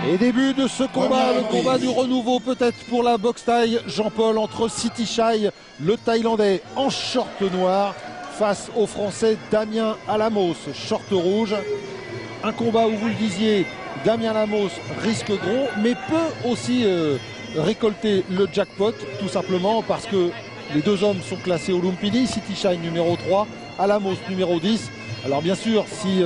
Et début de ce combat, le combat du renouveau peut-être pour la boxe thaï, Jean-Paul, entre Sitthichai, le Thaïlandais en short noir, face au Français Damien Alamos, short rouge. Un combat où vous le disiez, Damien Alamos risque gros, mais peut aussi récolter le jackpot, tout simplement parce que les deux hommes sont classés au Lumpini, Sitthichai numéro 3, Alamos numéro 10. Alors bien sûr, si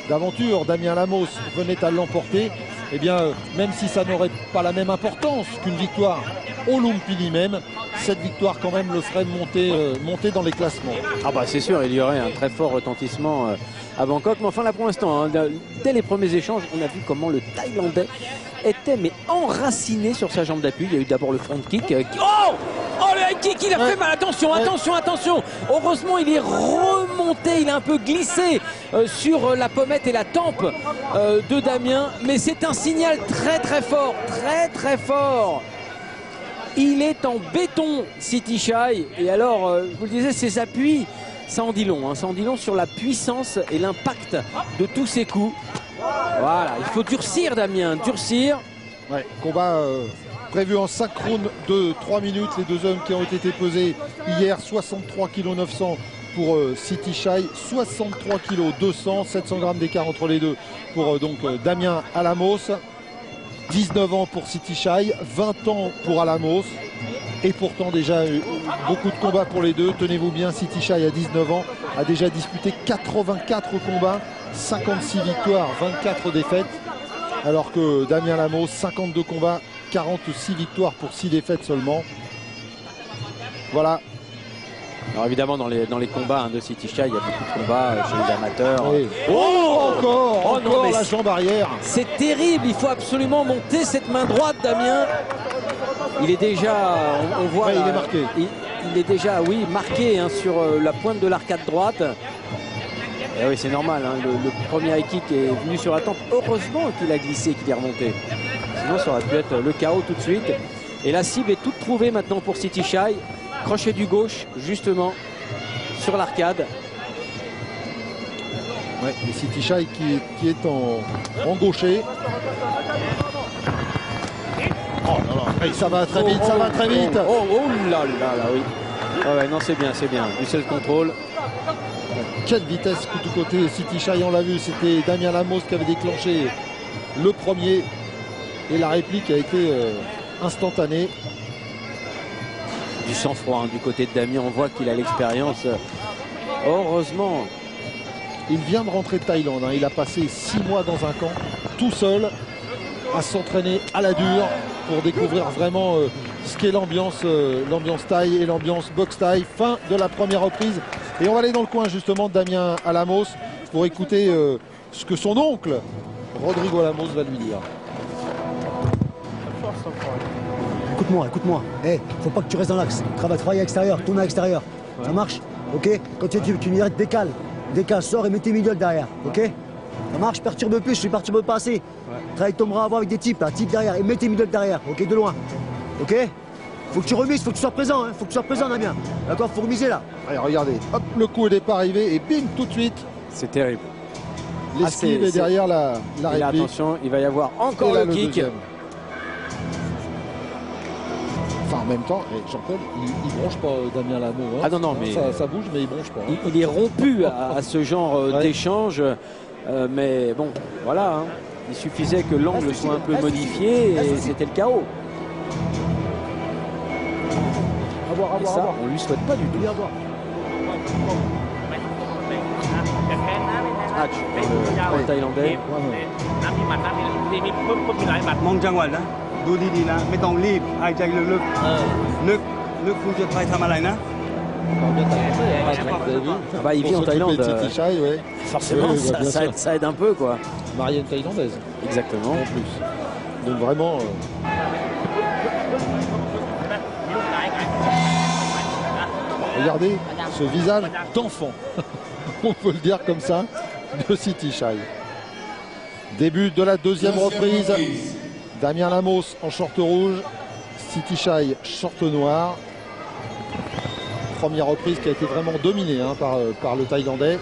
d'aventure Damien Alamos venait à l'emporter, eh bien, même si ça n'aurait pas la même importance qu'une victoire au Lumpini même, cette victoire quand même le ferait monter dans les classements. Ah bah c'est sûr, il y aurait un très fort retentissement à Bangkok. Mais enfin là pour l'instant, hein, dès les premiers échanges, on a vu comment le Thaïlandais était mais enraciné sur sa jambe d'appui. Il y a eu d'abord le front kick. Oh le high kick, il a fait mal. Attention, attention, attention. Heureusement, il est remonté, il a un peu glissé sur la pommette et la tempe de Damien. Mais c'est un signal très très fort, très très fort. Il est en béton, Sitthichai. Et alors, je vous le disais, ses appuis, ça en dit long. Hein, ça en dit long sur la puissance et l'impact de tous ses coups. Voilà, il faut durcir, Damien, durcir. Ouais, combat prévu en 5 rounds de 3 minutes. Les deux hommes qui ont été pesés hier, 63 kg 900 pour Sitthichai, 63 kg 200, 700 grammes d'écart entre les deux pour Damien Alamos. 19 ans pour Sitthichai, 20 ans pour Alamos. Et pourtant déjà beaucoup de combats pour les deux. Tenez-vous bien, Sitthichai à 19 ans a déjà disputé 84 combats, 56 victoires, 24 défaites. Alors que Damien Alamos, 52 combats, 46 victoires pour 6 défaites seulement. Voilà. Alors évidemment dans les combats de Sitthichai, il y a beaucoup de combats chez les amateurs. Oui. Encore la jambe arrière. C'est terrible, il faut absolument monter cette main droite, Damien. Il est déjà, on voit ouais, là, il est marqué. Il est déjà, oui, marqué hein, sur la pointe de l'arcade droite. Et oui, c'est normal, hein, le premier high kick est venu sur la tempe. Heureusement qu'il a glissé, qu'il est remonté. Sinon ça aurait pu être le chaos tout de suite. Et la cible est toute trouvée maintenant pour Sitthichai. Crochet du gauche, justement, sur l'arcade. Ouais, et Sitthichai qui est en gaucher. Oh là là, hey, ça va très vite, ça va très vite. Oh là là là, oui. Ah ouais, non, c'est bien, c'est bien. Du self-control. Quelle vitesse coup de côté Sitthichai, on l'a vu, c'était Damien Alamos qui avait déclenché le premier. Et la réplique a été instantanée. Du sang-froid hein, du côté de Damien, on voit qu'il a l'expérience. Heureusement. Il vient de rentrer de Thaïlande, hein. Il a passé 6 mois dans un camp, tout seul, à s'entraîner à la dure pour découvrir vraiment ce qu'est l'ambiance thaï et l'ambiance boxe thaï. Fin de la première reprise. Et on va aller dans le coin justement de Damien Alamos pour écouter ce que son oncle, Rodrigo Alamos, va lui dire. Écoute-moi, écoute-moi. Eh, faut pas que tu restes dans l'axe. Travaille à l'extérieur, tourne à l'extérieur. Ouais. Ça marche? Ok? Quand tu me dirais, décale, sors et mets tes middle derrière. Ok? Ça marche? Perturbe plus, je ne perturbe pas assez. Ouais. Travaille ton bras avant avec des types, là, type derrière. Et mets tes middle derrière, ok? De loin. Ok? Faut que tu remises, faut que tu sois présent, hein. Faut que tu sois présent, Damien. D'accord? Faut remiser là. Allez, regardez. Hop, le coup n'est pas arrivé et bing, tout de suite. C'est terrible. L'esquive est derrière la réplique. Là, attention, il va y avoir encore le kick. Deuxième. Enfin, en même temps, Jean-Paul, il bronche pas Damien Alamos. Hein. Ah non, non, mais ça bouge, mais il bronche pas. Hein. Il est rompu à ce genre d'échange. Mais bon, voilà. Hein. Il suffisait que l'angle soit un peu modifié et c'était le chaos. Et ça, on lui souhaite pas du tout. Hatch, le Thaïlandais. มองจังหวะนะดูดีๆนะไม่ต้องรีบหายใจลึกๆนึกคุณจะไปทำอะไรนะ Ah bah, il vit en Thaïlande. Sitthichai, ouais. Forcément, oui, ça aide un peu, quoi. Marianne thaïlandaise. Exactement. En plus. Donc vraiment. Regardez ce visage d'enfant, on peut le dire comme ça, de Sitthichai. Début de la deuxième reprise. Damien Alamos en short rouge, Sitthichai short noir. Première reprise qui a été vraiment dominée hein, par le Thaïlandais.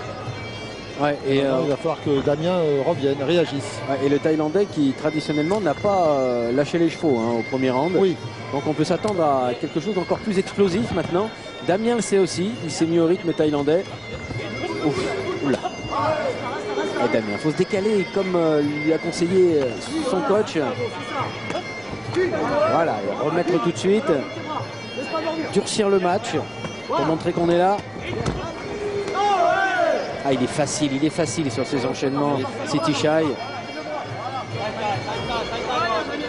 Ouais, et il va falloir que Damien revienne, réagisse. ouais, et le Thaïlandais qui traditionnellement n'a pas lâché les chevaux au premier round. Oui. Donc on peut s'attendre à quelque chose d'encore plus explosif maintenant. Damien le sait aussi, il s'est mis au rythme thaïlandais. Ouf, oula. Et Damien, il faut se décaler comme lui a conseillé son coach. Voilà, et remettre tout de suite. Durcir le match pour montrer qu'on est là. Ah, il est facile sur ses enchaînements, Sitthichai.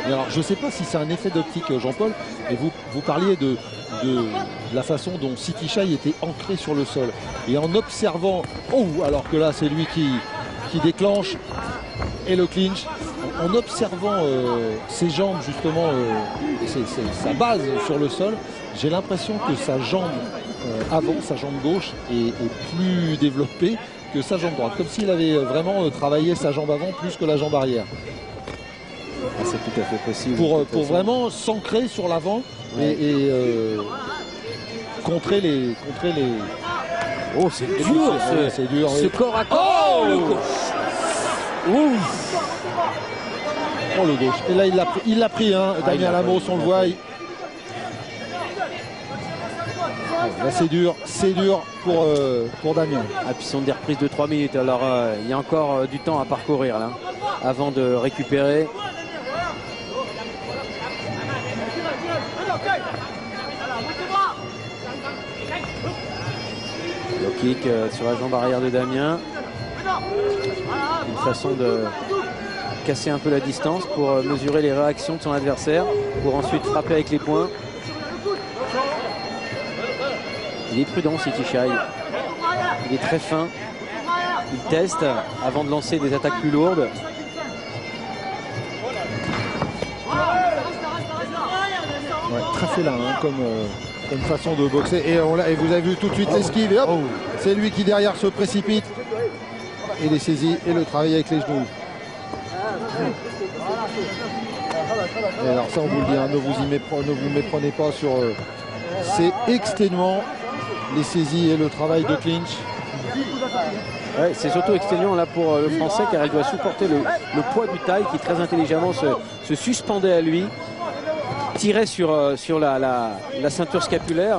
Alors, je ne sais pas si c'est un effet d'optique, Jean-Paul, mais vous parliez de la façon dont Sitthichai était ancré sur le sol. Et en observant, alors que là, c'est lui qui déclenche, et le clinch, en observant ses jambes, justement, sa base sur le sol, j'ai l'impression que sa jambe avant, sa jambe gauche est plus développée que sa jambe droite, comme s'il avait vraiment travaillé sa jambe avant plus que la jambe arrière. Ah, c'est tout à fait possible. Pour vraiment s'ancrer sur l'avant, ouais. et contrer les... Oh, c'est dur, c'est dur. Ce corps à corps. Oh, le gauche. Ouf. Oh, le gauche. Et là, il l'a pris, Damien Lamos, on le voit. Là, c'est dur pour Damien. Ah, puis sont des reprises de 3 minutes. Alors, il y a encore du temps à parcourir là, avant de récupérer. Le kick sur la jambe arrière de Damien. Une façon de casser un peu la distance pour mesurer les réactions de son adversaire, pour ensuite frapper avec les poings. Il est prudent, Sitthichai. Il est très fin. Il teste avant de lancer des attaques plus lourdes. Ouais, très félin comme façon de boxer. Et vous avez vu tout de suite l'esquive. C'est lui qui derrière se précipite. Et les saisies et le travail avec les genoux. Et alors ça, on vous le dit, ne vous méprenez pas sur... c'est exténuant, les saisies et le travail de clinch. Ouais, c'est surtout exténuant là pour le Français, car il doit supporter le poids du Thaï qui très intelligemment se suspendait à lui, tirait sur la ceinture scapulaire,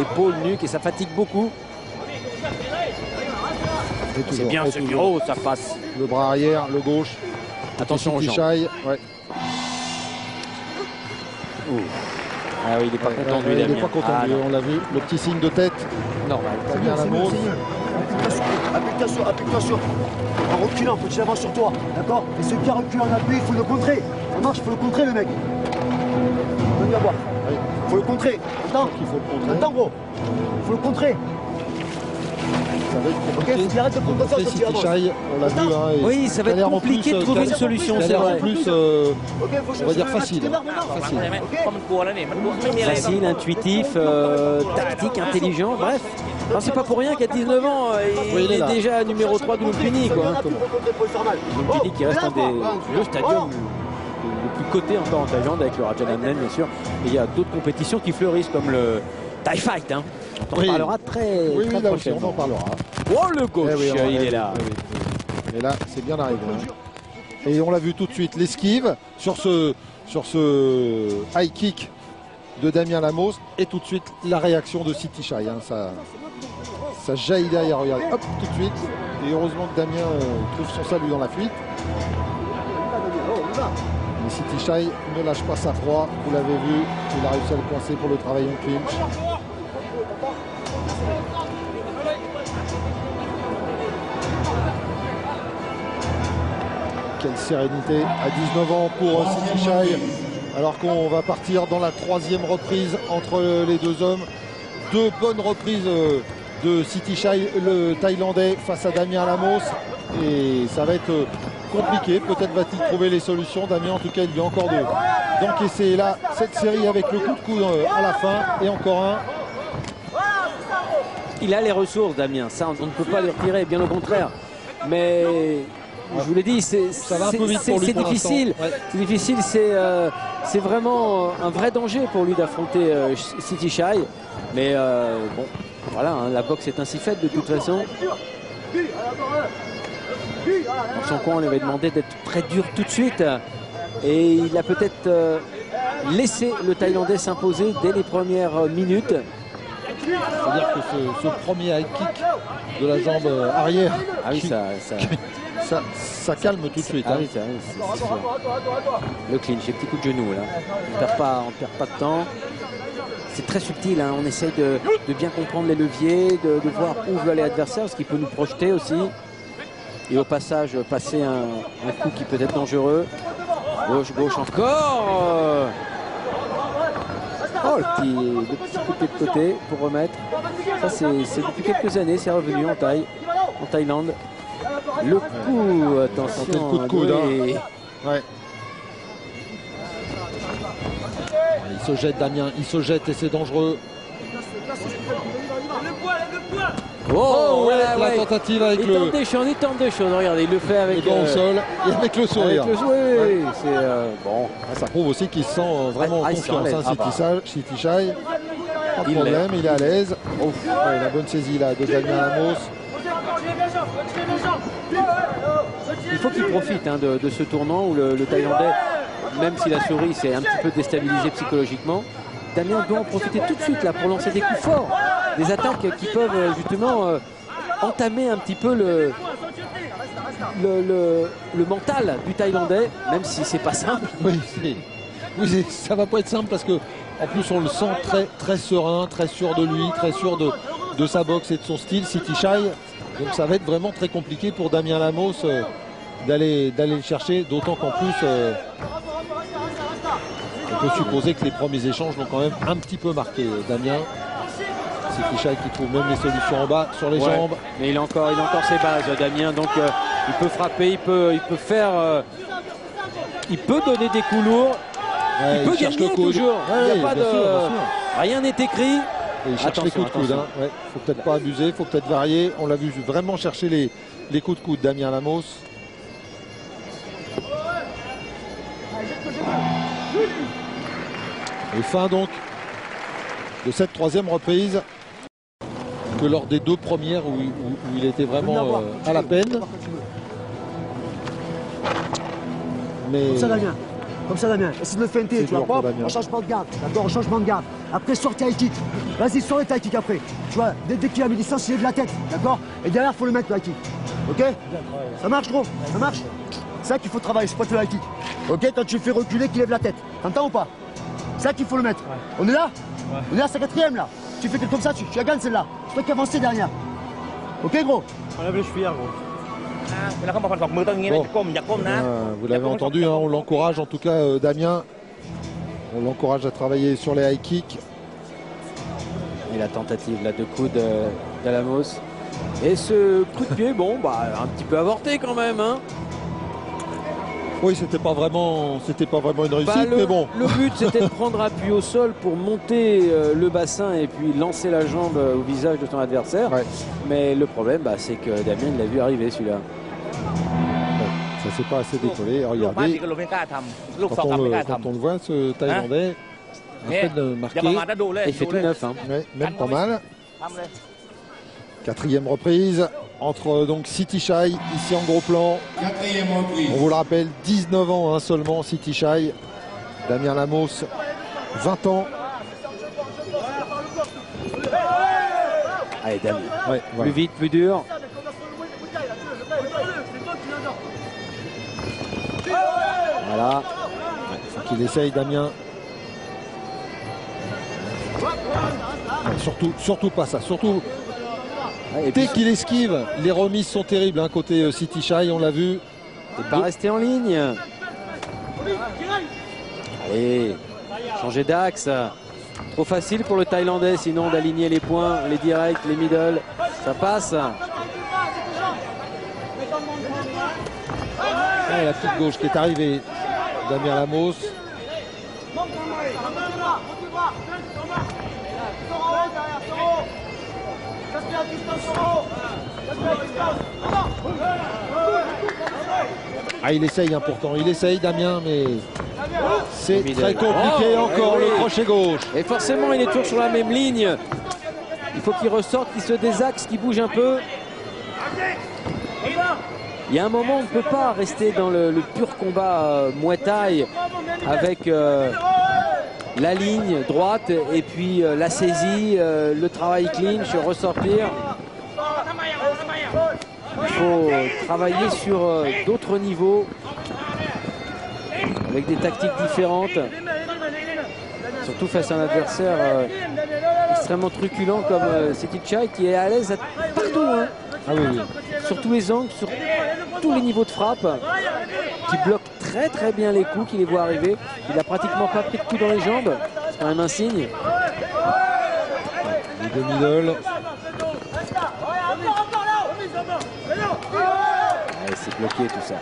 épaule, nuque, et ça fatigue beaucoup. C'est bien ce bureau, ça passe. Le bras arrière, le gauche. Attention aux jambes. Ouais. Ah oui, il n'est pas content lui, Damien. Il n'est pas content lui, on l'a vu. Le petit signe de tête. Normal. Damien Lamos. Appuie-toi sur. En reculant, faut que tu avances sur toi. D'accord? Et celui qui a reculé en appui, il faut le contrer. Ça marche, il faut le contrer, le mec. On va voir. Il faut le contrer. Attends. Il faut le contrer. Attends, gros. Il faut le contrer. Ok, faut qu'il arrête de prendre ça, Sitthichai, on l'a vu. Oui, ça va être compliqué de trouver une solution, c'est vrai. En plus, on va dire facile. Facile, intuitif, tactique, intelligent, bref. C'est pas pour rien qu'à 19 ans, il est déjà numéro 3 de Lumpini. Lumpini qui reste le stadium le plus coté encore en Thaïlande avec le Rajanamnen, bien sûr. Et il y a d'autres compétitions qui fleurissent comme le Thai Fight. On en parlera très prochainement. On en parlera. Oh, le gauche, il est là. Et là, c'est bien arrivé. Et on l'a vu tout de suite, l'esquive sur ce high kick de Damien Lamos. Et tout de suite, la réaction de Sitthichai. Ça jaillit derrière, regardez, hop, tout de suite. Et heureusement que Damien trouve son salut dans la fuite. Mais Sitthichai ne lâche pas sa proie, vous l'avez vu, il a réussi à le coincer pour le travail en clinch. Quelle sérénité à 19 ans pour Sitthichai, alors qu'on va partir dans la 3e reprise entre les deux hommes. 2 bonnes reprises de Sitthichai, le Thaïlandais, face à Damien Lamos. Et ça va être compliqué, peut-être va-t-il trouver les solutions. Damien, en tout cas, il vient encore d'encaisser là cette série avec le coup de coude à la fin. Et encore un. Il a les ressources, Damien, ça on ne peut pas lui retirer, bien au contraire. Mais je vous l'ai dit, c'est difficile. Ouais. C'est difficile, c'est vraiment un vrai danger pour lui d'affronter Sitthichai. Mais bon, voilà, la boxe est ainsi faite de toute façon. Dans son coin, on lui avait demandé d'être très dur tout de suite. Et il a peut-être laissé le Thaïlandais s'imposer dès les premières minutes. C'est-à-dire que ce premier high kick de la jambe arrière, Ah oui, ça calme tout de suite. Ah hein. oui, c'est sûr. Le clinch, les petits coups de genou là. On perd pas de temps. C'est très subtil, hein. On essaye de bien comprendre les leviers, de voir où veut aller l'adversaire, ce qui peut nous projeter aussi. Et au passage, passer un coup qui peut être dangereux. Gauche, gauche encore. Oh, le petit coup de côté pour remettre. Ça, c'est depuis quelques années, c'est revenu en Thaïlande. Le coup, attention. Le coup de coude. Et... Ouais. Il se jette, Damien, il se jette et c'est dangereux. Oh, ouais, voilà, la ouais. tentative avec il le tente des choses, regardez, il le fait avec le gant au sol et avec le sourire. avec le Ouais. c'est bon. Ça prouve aussi qu'il se sent vraiment en il se confiance, sent à l'aise. City Shy. Pas de Il problème, il est à l'aise. Ouf. Ouais, la bonne saisie là de Damien Lamos. Il faut qu'il profite hein, de ce tournant où le Thaïlandais, même si la souris s'est un petit peu déstabilisé psychologiquement, Damien doit en profiter tout de suite là pour lancer des coups forts, des attaques qui peuvent justement entamer un petit peu le mental du Thaïlandais, même si c'est pas simple. Oui, ça va pas être simple parce que en plus on le sent très, très serein, très sûr de lui, très sûr de sa boxe et de son style, City Shy. Donc ça va être vraiment très compliqué pour Damien Lamos d'aller le chercher, d'autant qu'en plus on peut supposer que les premiers échanges l'ont quand même un petit peu marqué Damien. City Shy qui trouve même les solutions en bas sur les jambes. Mais il a encore ses bases, Damien, donc il peut frapper, il peut faire, il peut donner des coups lourds, Ouais, il peut cherche gagner le coude. toujours. Ouais, Il y a pas bien de, sûr, bien sûr. rien n'est écrit. Et il cherche les coups de coude. Hein. Ouais, faut peut-être pas abuser, faut peut-être varier. On l'a vu vraiment chercher les coups de coude, Damien Lamos. Et fin donc de cette troisième reprise que lors des deux premières où il était vraiment à la peine. Mais Comme ça, Damien. Essaye de le feinter, C'est tu vois dur pour pas. Damien. En changement de garde. D'accord, en changement de garde. Après, sortir high kick. Vas-y, sors le high kick après. Tu vois, dès qu'il a mis distance, il est de la tête. D'accord. Et derrière, il faut le mettre le high kick. Ok. Ça marche, gros. Ça marche. C'est ça qu'il faut travailler, c'est pas le high kick. Ok, quand tu le fais reculer, qu'il lève la tête. T'entends ou pas? C'est ça qu'il faut le mettre. On est là? On est là, c'est la quatrième là. Tu fais comme ça, tu la gagnes celle-là. C'est toi qui avances dernière. Ok, gros. Enlève les chevilles, gros. vous l'avez entendu, hein, on l'encourage en tout cas Damien. On l'encourage à travailler sur les high kicks. Et la tentative là de coude d'Alamos. Et ce coup de pied, bon, bah un petit peu avorté quand même. Hein. Oui, c'était pas vraiment une réussite, Bah, mais bon. Le but c'était de prendre appui au sol pour monter le bassin et puis lancer la jambe au visage de son adversaire. Ouais. Mais le problème, bah, c'est que Damien il l'a vu arriver celui-là. Ça s'est pas assez décollé. Regardez, quand on le voit, ce Thaïlandais, à peine marqué, Il fait tout neuf. Hein. ouais, même pas mal. Quatrième reprise entre donc City Shy, ici en gros plan. On vous le rappelle, 19 ans hein, seulement City Shy. Damien Lamos, 20 ans. Allez Damien, Ouais, voilà. plus vite, plus dur. Voilà. Faut qu'il essaye, Damien. Ouais, surtout pas ça. Surtout Et dès puis, qu'il esquive, les remises sont terribles. Hein, côté City Shy, on l'a vu. t'es pas resté en ligne. Allez, changer d'axe. Trop facile pour le Thaïlandais sinon d'aligner les points, les directs, les middle. Ça passe. Ouais, la petite gauche qui est arrivée. Damien Lamos. Ah, il essaye hein, pourtant, il essaye Damien, mais c'est très compliqué encore oui. le crochet gauche. Et forcément, il est toujours sur la même ligne. Il faut qu'il ressorte, qu'il se désaxe, qu'il bouge un peu. Il y a un moment, on ne peut pas rester dans le pur combat Muay Thai avec la ligne droite et puis la saisie, le travail clinch, ressortir. Il faut travailler sur d'autres niveaux avec des tactiques différentes, surtout face à un adversaire extrêmement truculent comme Sitichai qui est à l'aise partout, hein. Ah oui, oui. Sur tous les angles, sur tous les niveaux de frappe, qui bloque très bien les coups, qui les voit arriver. Il n'a pratiquement pas pris de coups dans les jambes, c'est quand même un signe. Les deux middle. C'est bloqué tout ça.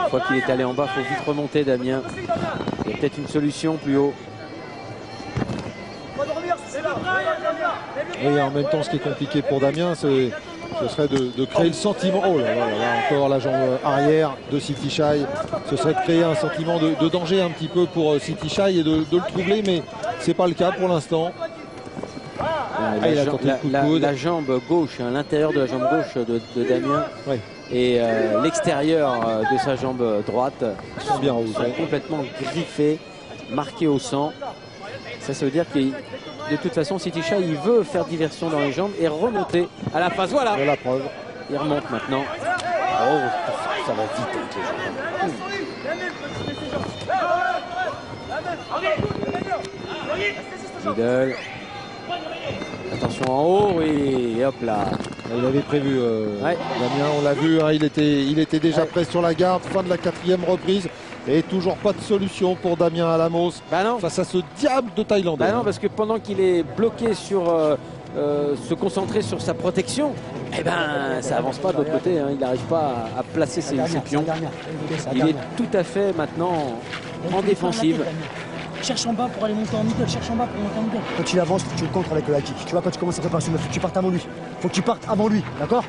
Une fois qu'il est allé en bas, il faut vite remonter, Damien. Il y a peut-être une solution plus haut. Et en même temps, ce qui est compliqué pour Damien, ce serait de créer le sentiment. Oh là là, là, encore la jambe arrière de Sitichai. Ce serait de créer un sentiment de danger un petit peu pour Sitichai et de le troubler, mais c'est pas le cas pour l'instant. La jambe gauche, hein, l'intérieur de la jambe gauche de Damien, ouais, et l'extérieur de sa jambe droite sont bien complètement griffés, marqués au sang. Ça veut dire que de toute façon, Sitichai, il veut faire diversion dans les jambes et remonter à la face. Voilà, la preuve. Il remonte maintenant. Oh, ça va vite avec les jambes. Middle. Attention en haut, oui, et hop là. Il avait prévu, ouais. Damien, on l'a vu, hein, il était déjà prêt sur la garde, fin de la 4e reprise. Et toujours pas de solution pour Damien Alamos face à ce diable de Thaïlandais. Bah non, parce que pendant qu'il est bloqué sur se concentrer sur sa protection, eh ben ça avance pas de l'autre côté, hein. Il n'arrive pas à placer ses pions. Il est tout à fait maintenant en défensive. Cherche en bas pour aller monter en middle, cherche en bas pour monter en middle. Quand il avance, tu le contres avec le high kick. Tu vois, quand tu commences à préparer, il faut que tu partes avant lui. Faut que tu partes avant lui, d'accord?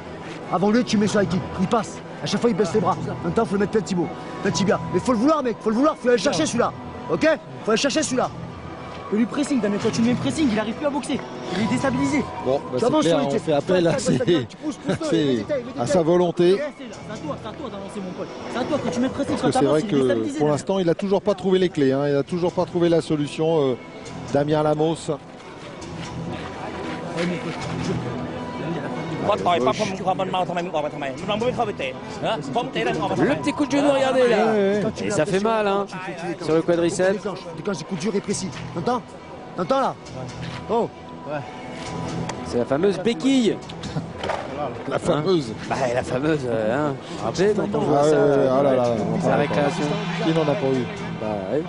Avant lui, tu mets sur high kick. Il passe. À chaque fois, il baisse les bras. Maintenant, il faut le mettre plein tibia. Plein tibia. Mais faut le vouloir, mec. Faut le vouloir. Faut aller chercher celui-là. Ok? Faut aller chercher celui-là. Et lui pressing, Damien. Quand tu mets pressing, il n'arrive plus à boxer. Il est déstabilisé. Bon, bah c'est clair, on fait appel à sa volonté. C'est à toi d'avancer, mon pote. C'est à toi quand tu mets pressing. Parce que c'est vrai que pour l'instant, il n'a toujours pas trouvé les clés. Hein. Il n'a toujours pas trouvé la solution. Damien Alamos. Le petit coup de genou, regardez là. Et ça fait mal, hein, sur le quadriceps. Déclenche des coups durs et précis. T'entends? T'entends là? Oh. C'est la fameuse béquille. La fameuse. Bah, la fameuse, hein. Rappelez, quand on voit ça. Oh là là, la récréation. Qui n'en a pas eu? Bah, ouais.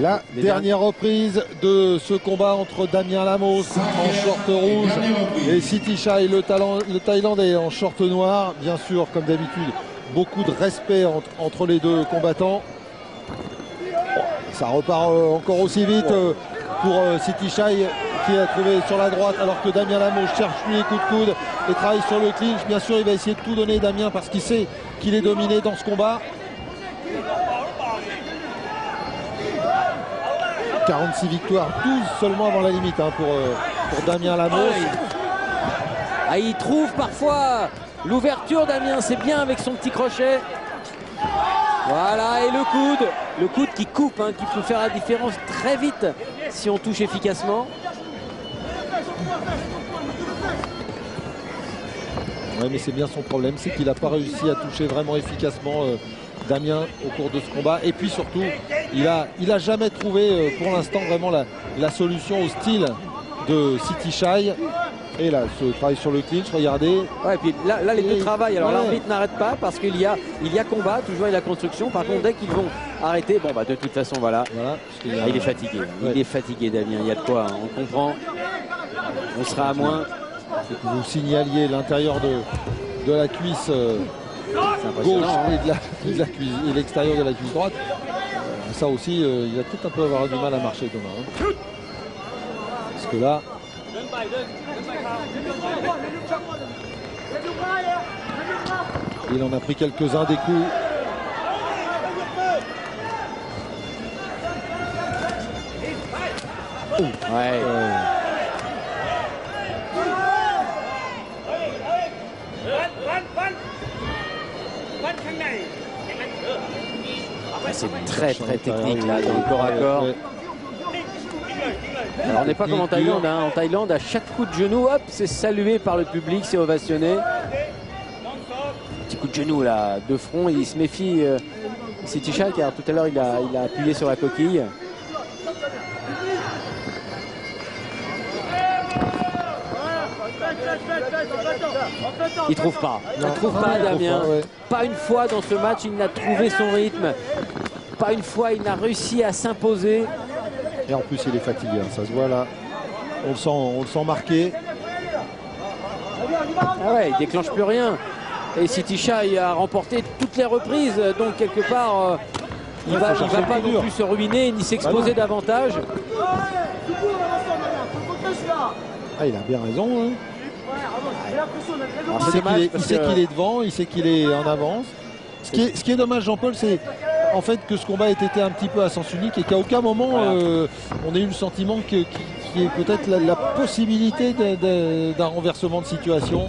La dernière reprise de ce combat entre Damien Alamos en short rouge et Sitichai, le Thaïlandais, en short noir. Bien sûr, comme d'habitude, beaucoup de respect entre les deux combattants. Ça repart encore aussi vite pour Sitichai qui a trouvé sur la droite, alors que Damien Alamos cherche lui les coups de coude et travaille sur le clinch. Bien sûr, il va essayer de tout donner, Damien, parce qu'il sait qu'il est dominé dans ce combat. 46 victoires, 12 seulement avant la limite, hein, pour Damien Alamos. Ah, il trouve parfois l'ouverture, Damien, c'est bien avec son petit crochet. Voilà, et le coude qui coupe, hein, qui peut faire la différence très vite si on touche efficacement. Oui, mais c'est bien son problème, c'est qu'il n'a pas réussi à toucher vraiment efficacement Damien au cours de ce combat. Et puis surtout, il a jamais trouvé pour l'instant vraiment la solution au style de Sitichai. Et là, ce travail sur le clinch, regardez. Ouais, et puis là les deux travaillent. Alors l'arbitre n'arrête pas parce qu'il y a combat, toujours il y a construction. Par contre, dès qu'ils vont arrêter, bon bah de toute façon, voilà il est fatigué. Ouais. Il est fatigué, Damien. Il y a de quoi, hein, on comprend. On sera à moins. C'est que vous signaliez l'intérieur de la cuisse gauche, hein, et de la cuisse, et l'extérieur de la cuisse droite. Ça aussi, il va peut-être un peu avoir du mal à marcher demain. Hein. Parce que là, il en a pris quelques-uns des coups. Ouais. C'est très technique là dans le corps à corps. Alors on n'est pas comme en Thaïlande, hein. En Thaïlande, à chaque coup de genou, hop, c'est salué par le public, c'est ovationné. Petit coup de genou là, de front, il se méfie Sitthichai, car tout à l'heure il a appuyé sur la coquille. Il trouve pas. Il trouve pas Damien. Pas une fois dans ce match il n'a trouvé son rythme. Pas une fois il n'a réussi à s'imposer. Et en plus il est fatigué, hein, ça se voit là. On le sent marqué. Ah ouais, il déclenche plus rien. Et Sitthichai a remporté toutes les reprises. Donc quelque part, il va pas non plus se ruiner ni s'exposer davantage. Ah, il a bien raison. Hein. Alors, il sait qu'il est devant, il sait qu'il est en avance. Ce qui est dommage, Jean-Paul, c'est en fait que ce combat ait été un petit peu à sens unique et qu'à aucun moment on ait eu le sentiment qu'il y ait peut-être la possibilité d'un renversement de situation.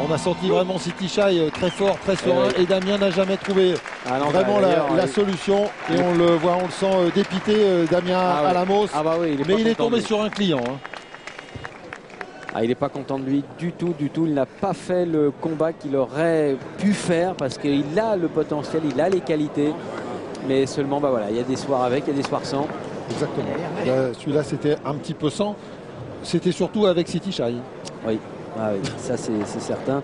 On a senti vraiment Sitthichai très fort, très serein, et Damien n'a jamais trouvé vraiment la solution. Et on le voit, on le sent dépité, Damien Alamos. Oui, mais il est tombé sur un client. Hein. Ah, il n'est pas content de lui du tout. Il n'a pas fait le combat qu'il aurait pu faire parce qu'il a le potentiel, il a les qualités. Mais seulement, voilà, il y a des soirs avec, il y a des soirs sans. Exactement. Celui-là, c'était un petit peu sans. C'était surtout avec Sitthichai. Oui, ça c'est certain.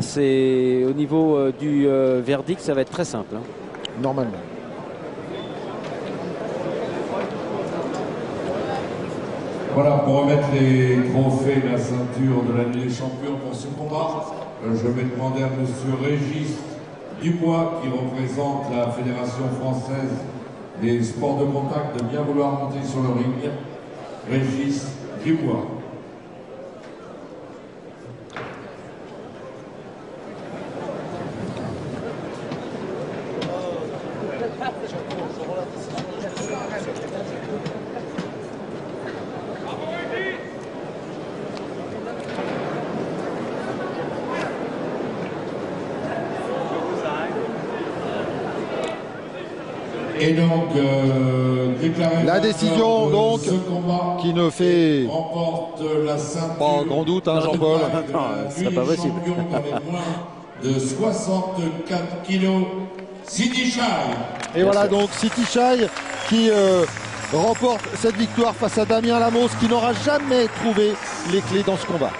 C'est au niveau du verdict, ça va être très simple. Hein. Normalement. Voilà, pour remettre les trophées, la ceinture de la Ligue des Champions pour ce combat, je vais demander à M. Régis Dubois, qui représente la Fédération française des sports de contact, de bien vouloir monter sur le ring. Régis Dubois. Et donc, la décision donc qui ne fait pas grand doute, hein, Jean-Paul. C'est pas possible. De 64 kilos, Sitthichai. Et voilà donc Sitthichai qui remporte cette victoire face à Damien Alamos, qui n'aura jamais trouvé les clés dans ce combat.